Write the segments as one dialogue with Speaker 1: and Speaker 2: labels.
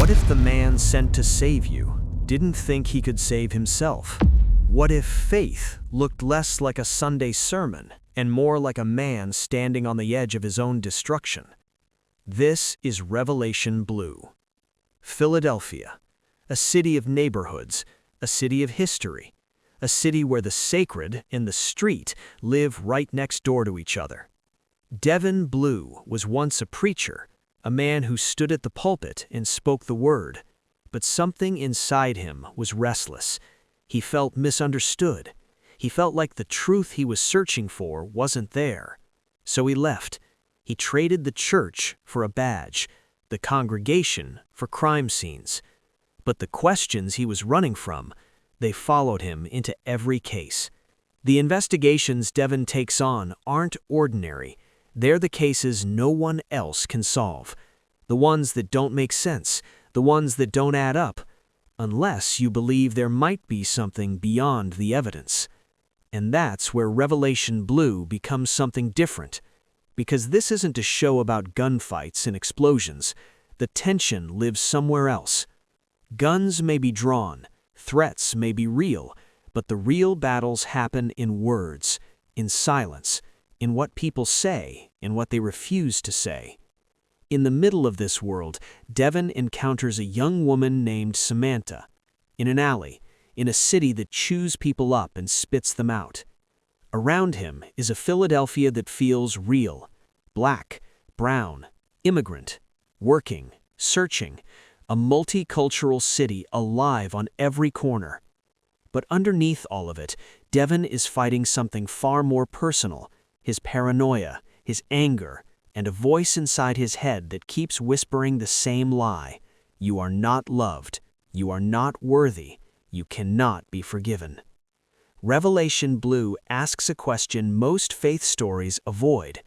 Speaker 1: What if the man sent to save you didn't think he could save himself? What if faith looked less like a Sunday sermon and more like a man standing on the edge of his own destruction? This is Revelation Blue. Philadelphia, a city of neighborhoods, a city of history, a city where the sacred and the street live right next door to each other. Devon Blue was once a preacher, a man who stood at the pulpit and spoke the word, but something inside him was restless. He felt misunderstood. He felt like the truth he was searching for wasn't there. So he left. He traded the church for a badge, the congregation for crime scenes. But the questions he was running from, they followed him into every case. The investigations Devon takes on aren't ordinary. They're the cases no one else can solve. The ones that don't make sense, the ones that don't add up, unless you believe there might be something beyond the evidence. And that's where Revelation Blue becomes something different. Because this isn't a show about gunfights and explosions. The tension lives somewhere else. Guns may be drawn, threats may be real, but the real battles happen in words, in silence, in what people say, in what they refuse to say. In the middle of this world, Devon encounters a young woman named Samantha, in an alley, in a city that chews people up and spits them out. Around him is a Philadelphia that feels real, black, brown, immigrant, working, searching, a multicultural city alive on every corner. But underneath all of it, Devon is fighting something far more personal, his paranoia, his anger, and a voice inside his head that keeps whispering the same lie. You are not loved. You are not worthy. You cannot be forgiven. Revelation Blue asks a question most faith stories avoid.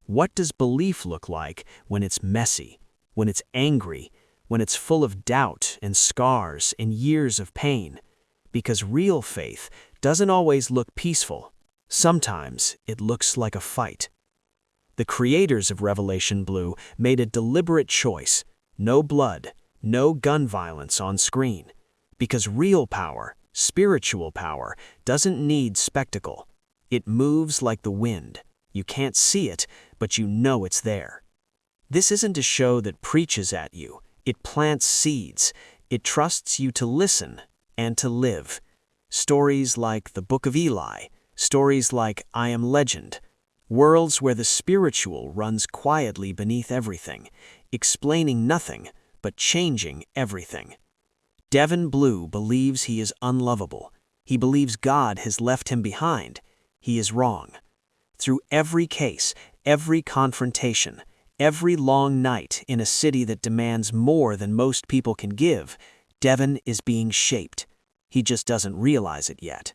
Speaker 1: What does belief look like when it's messy, when it's angry, when it's full of doubt and scars and years of pain? Because real faith doesn't always look peaceful. Sometimes it looks like a fight. The creators of Revelation Blue made a deliberate choice. No blood, no gun violence on screen. Because real power, spiritual power, doesn't need spectacle. It moves like the wind. You can't see it, but you know it's there. This isn't a show that preaches at you. It plants seeds. It trusts you to listen and to live. Stories like the Book of Eli, stories like I Am Legend, worlds where the spiritual runs quietly beneath everything, explaining nothing but changing everything. Devon Blue believes he is unlovable. He believes God has left him behind. He is wrong. Through every case, every confrontation, every long night in a city that demands more than most people can give, Devon is being shaped. He just doesn't realize it yet.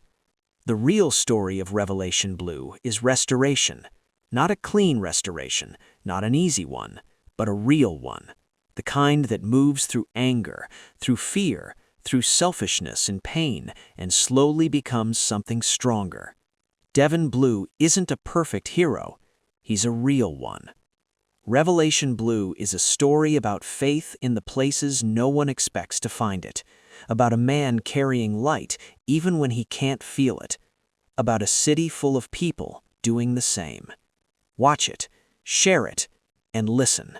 Speaker 1: The real story of Revelation Blue is restoration. Not a clean restoration, not an easy one, but a real one. The kind that moves through anger, through fear, through selfishness and pain, and slowly becomes something stronger. Devon Blue isn't a perfect hero. He's a real one. Revelation Blue is a story about faith in the places no one expects to find it, about a man carrying light even when he can't feel it, about a city full of people doing the same. Watch it, share it, and listen.